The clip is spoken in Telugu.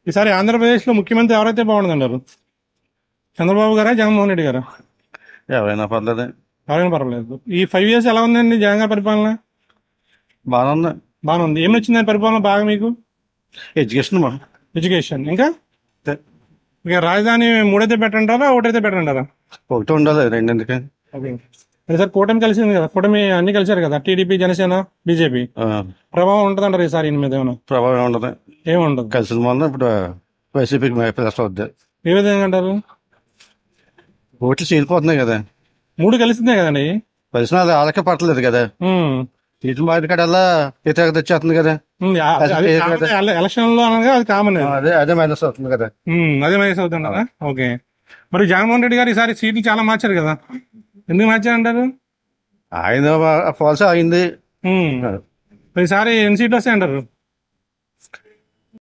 ఈసారి ఆంధ్రప్రదేశ్లో ముఖ్యమంత్రి ఎవరైతే బాగుంటుందంటారు? చంద్రబాబు గారా, జగన్మోహన్ రెడ్డి గారా? ఎవరైనా పర్లేదు. ఎవరైనా పర్వాలేదు. ఈ 5 years ఎలా ఉందండి జగన్ గారి పరిపాలన? బాగానే ఉంది. బాగానే ఉంది. ఏమి వచ్చింది పరిపాలన బాగా మీకు? Education education. ఇంకా ఇక రాజధాని 3 పెట్టంటారా, 1 పెట్టంటారా? ఒకటి ఉండాలి, రెండు ఎందుకు? ఓకే. ఈసారి కూటమి కలిసింది కదా, కూటమి అన్ని కలిసారు కదా, టీడీపీ, జనసేన, బీజేపీ. ప్రభావం ఉంటుందంటారు ఈసారి ఈయన మీద? ఏమైనా ప్రభావం ఉండదు. ఏముండదు. కలిసిన మొన్న ఇప్పుడు వైసీపీకి ప్లస్ అవుద్ది. ఏ విధంగా అంటారు? ఓట్లు చీలిపోతున్నాయి కదా. 3 కలిసిందే కదండి. కలిసిన వాళ్ళకే పట్టలేదు కదా. సీట్లు మాట్లాడల్లా వ్యతిరేకత వచ్చేస్తుంది కదా. ఎలక్షన్ లో అనగా అది కామన్. అదే మైనస్ అవుతుంది కదా. అదే మైనస్ అవుతుందా? ఓకే. మరి జగన్మోహన్ రెడ్డి గారు ఈసారి సీట్లు చాలా మార్చారు కదా, ఎందుకు మార్చారంటారు? ఆయన ఫాల్స్ అయింది. ఈసారి ఎన్ని సీట్లు వస్తాయంటారు?